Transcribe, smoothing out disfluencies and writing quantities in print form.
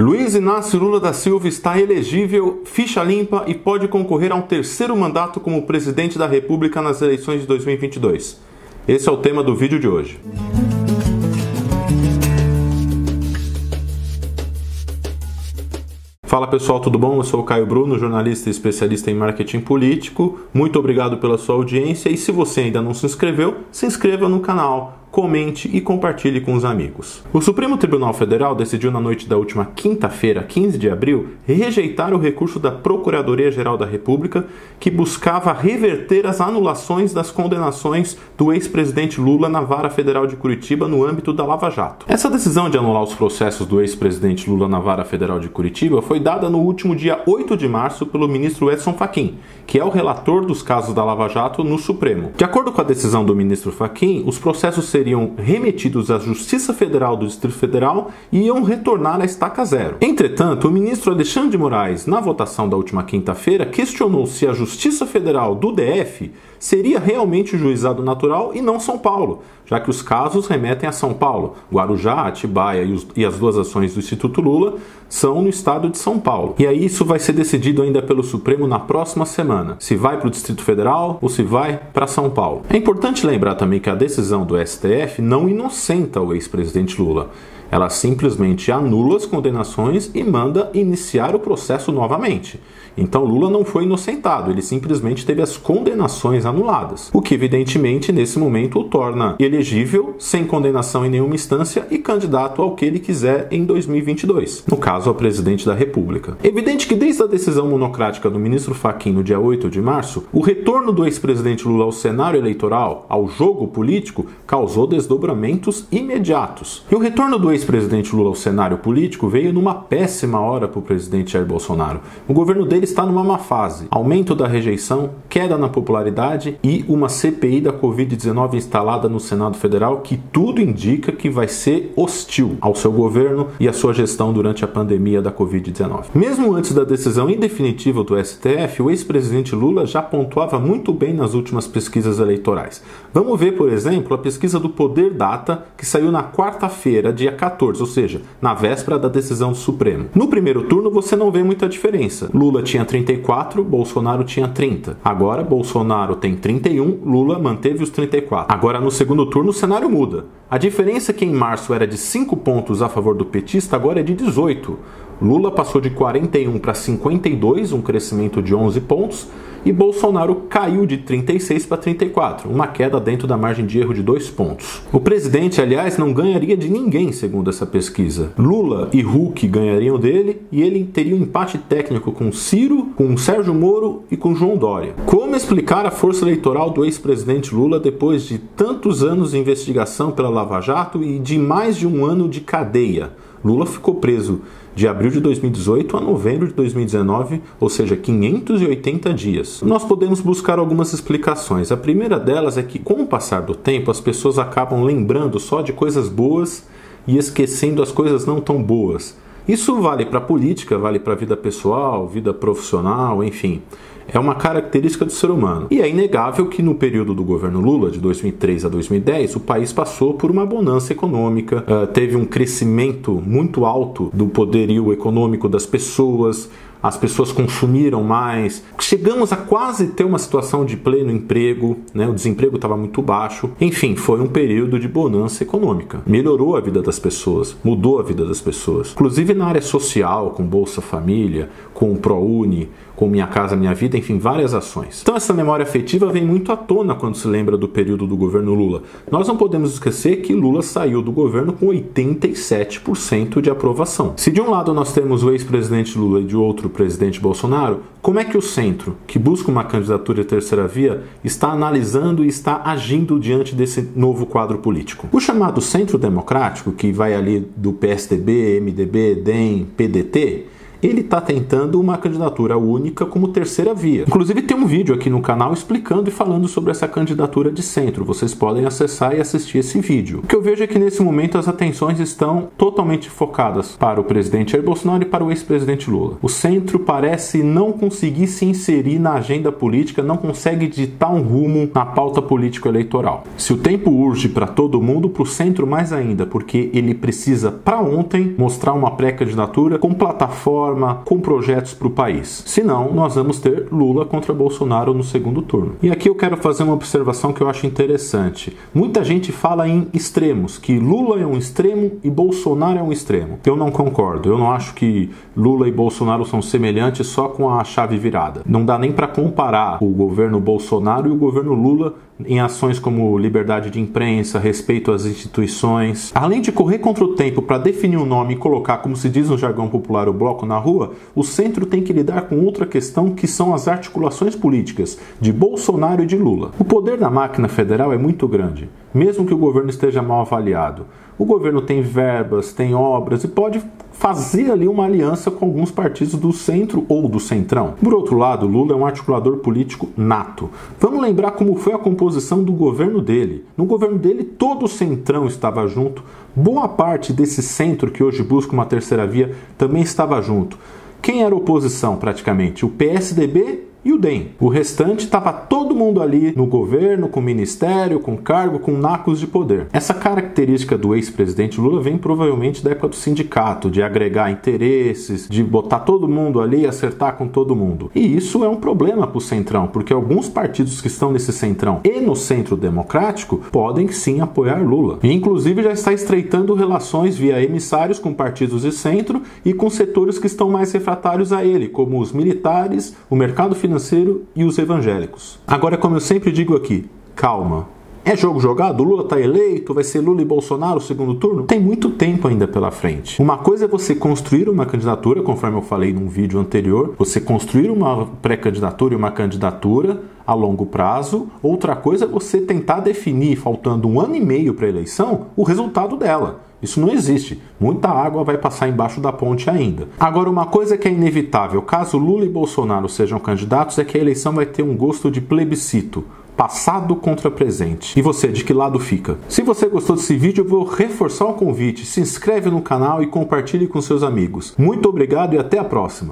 Luiz Inácio Lula da Silva está elegível, ficha limpa e pode concorrer a um terceiro mandato como presidente da República nas eleições de 2022. Esse é o tema do vídeo de hoje. Fala pessoal, tudo bom? Eu sou o Caio Bruno, jornalista e especialista em marketing político. Muito obrigado pela sua audiência e se você ainda não se inscreveu, se inscreva no canal, comente e compartilhe com os amigos. O Supremo Tribunal Federal decidiu na noite da última quinta-feira, 15 de abril, rejeitar o recurso da Procuradoria-Geral da República que buscava reverter as anulações das condenações do ex-presidente Lula na Vara Federal de Curitiba no âmbito da Lava Jato. Essa decisão de anular os processos do ex-presidente Lula na Vara Federal de Curitiba foi dada no último dia 8 de março pelo ministro Edson Fachin, que é o relator dos casos da Lava Jato no Supremo. De acordo com a decisão do ministro Fachin, os processos seriam remetidos à Justiça Federal do Distrito Federal e iam retornar à estaca zero. Entretanto, o ministro Alexandre de Moraes, na votação da última quinta-feira, questionou se a Justiça Federal do DF seria realmente o juizado natural e não São Paulo, já que os casos remetem a São Paulo. Guarujá, Atibaia e as duas ações do Instituto Lula são no estado de São Paulo. E aí isso vai ser decidido ainda pelo Supremo na próxima semana, se vai para o Distrito Federal ou se vai para São Paulo. É importante lembrar também que a decisão do STF não inocenta o ex-presidente Lula. Ela simplesmente anula as condenações e manda iniciar o processo novamente. Então Lula não foi inocentado, ele simplesmente teve as condenações anuladas, o que evidentemente nesse momento o torna elegível, sem condenação em nenhuma instância e candidato ao que ele quiser em 2022, no caso ao presidente da República. Evidente que desde a decisão monocrática do ministro Fachin no dia 8 de março, o retorno do ex-presidente Lula ao cenário eleitoral, ao jogo político, causou desdobramentos imediatos. E o retorno do ex-presidente Lula ao cenário político veio numa péssima hora para o presidente Jair Bolsonaro. O governo dele está numa má fase. Aumento da rejeição, queda na popularidade e uma CPI da Covid-19 instalada no Senado Federal que tudo indica que vai ser hostil ao seu governo e à sua gestão durante a pandemia da Covid-19. Mesmo antes da decisão indefinitiva do STF, o ex-presidente Lula já pontuava muito bem nas últimas pesquisas eleitorais. Vamos ver, por exemplo, a pesquisa do Poder Data que saiu na quarta-feira, dia 14, ou seja, na véspera da decisão do Supremo. No primeiro turno você não vê muita diferença. Lula tinha 34, Bolsonaro tinha 30. Agora Bolsonaro tem 31, Lula manteve os 34. Agora no segundo turno o cenário muda. A diferença que em março era de 5 pontos a favor do petista agora é de 18. Lula passou de 41 para 52, um crescimento de 11 pontos, e Bolsonaro caiu de 36 para 34, uma queda dentro da margem de erro de 2 pontos. O presidente, aliás, não ganharia de ninguém, segundo essa pesquisa. Lula e Huck ganhariam dele e ele teria um empate técnico com Ciro, com Sérgio Moro e com João Dória. Como explicar a força eleitoral do ex-presidente Lula depois de tantos anos de investigação pela Lava Jato e de mais de um ano de cadeia? Lula ficou preso de abril de 2018 a novembro de 2019, ou seja, 580 dias. Nós podemos buscar algumas explicações. A primeira delas é que, com o passar do tempo, as pessoas acabam lembrando só de coisas boas e esquecendo as coisas não tão boas. Isso vale para a política, vale para a vida pessoal, vida profissional, enfim. É uma característica do ser humano. E é inegável que no período do governo Lula, de 2003 a 2010, o país passou por uma bonança econômica, teve um crescimento muito alto do poderio econômico das pessoas, as pessoas consumiram mais, chegamos a quase ter uma situação de pleno emprego, né? O desemprego estava muito baixo. Enfim, foi um período de bonança econômica. Melhorou a vida das pessoas, mudou a vida das pessoas. Inclusive na área social, com Bolsa Família, com o ProUni, com Minha Casa Minha Vida, enfim, várias ações. Então essa memória afetiva vem muito à tona quando se lembra do período do governo Lula. Nós não podemos esquecer que Lula saiu do governo com 87% de aprovação. Se de um lado nós temos o ex-presidente Lula e de outro o presidente Bolsonaro, como é que o centro, que busca uma candidatura de terceira via, está analisando e está agindo diante desse novo quadro político? O chamado centro democrático, que vai ali do PSDB, MDB, DEM, PDT, ele está tentando uma candidatura única como terceira via. Inclusive tem um vídeo aqui no canal explicando e falando sobre essa candidatura de centro. Vocês podem acessar e assistir esse vídeo. O que eu vejo é que nesse momento as atenções estão totalmente focadas para o presidente Jair Bolsonaro e para o ex-presidente Lula. O centro parece não conseguir se inserir na agenda política, não consegue ditar um rumo na pauta político-eleitoral. Se o tempo urge para todo mundo, para o centro mais ainda, porque ele precisa para ontem mostrar uma pré-candidatura com plataforma, com projetos para o país. Senão, nós vamos ter Lula contra Bolsonaro no segundo turno. E aqui eu quero fazer uma observação que eu acho interessante. Muita gente fala em extremos, que Lula é um extremo e Bolsonaro é um extremo. Eu não concordo. Eu não acho que Lula e Bolsonaro são semelhantes só com a chave virada. Não dá nem para comparar o governo Bolsonaro e o governo Lula em ações como liberdade de imprensa, respeito às instituições. Além de correr contra o tempo para definir o nome e colocar, como se diz no jargão popular, o bloco na rua, o centro tem que lidar com outra questão, que são as articulações políticas de Bolsonaro e de Lula. O poder da máquina federal é muito grande, mesmo que o governo esteja mal avaliado. O governo tem verbas, tem obras e pode fazer ali uma aliança com alguns partidos do centro ou do centrão. Por outro lado, Lula é um articulador político nato. Vamos lembrar como foi a composição do governo dele. No governo dele, todo o centrão estava junto. Boa parte desse centro que hoje busca uma terceira via também estava junto. Quem era oposição praticamente? O PSDB e o DEM. O restante estava todo mundo ali no governo, com ministério, com cargo, com nacos de poder. Essa característica do ex-presidente Lula vem provavelmente da época do sindicato, de agregar interesses, de botar todo mundo ali e acertar com todo mundo. E isso é um problema para o centrão, porque alguns partidos que estão nesse centrão e no centro democrático podem sim apoiar Lula. E inclusive já está estreitando relações via emissários com partidos de centro e com setores que estão mais refratários a ele, como os militares, o mercado financeiro e os evangélicos. Agora, como eu sempre digo aqui, calma. É jogo jogado? Lula está eleito? Vai ser Lula e Bolsonaro no segundo turno? Tem muito tempo ainda pela frente. Uma coisa é você construir uma candidatura, conforme eu falei num vídeo anterior, você construir uma pré-candidatura e uma candidatura a longo prazo. Outra coisa é você tentar definir, faltando 1 ano e meio para a eleição, o resultado dela. Isso não existe. Muita água vai passar embaixo da ponte ainda. Agora, uma coisa que é inevitável, caso Lula e Bolsonaro sejam candidatos, é que a eleição vai ter um gosto de plebiscito. Passado contra presente. E você, de que lado fica? Se você gostou desse vídeo, eu vou reforçar o convite. Se inscreve no canal e compartilhe com seus amigos. Muito obrigado e até a próxima.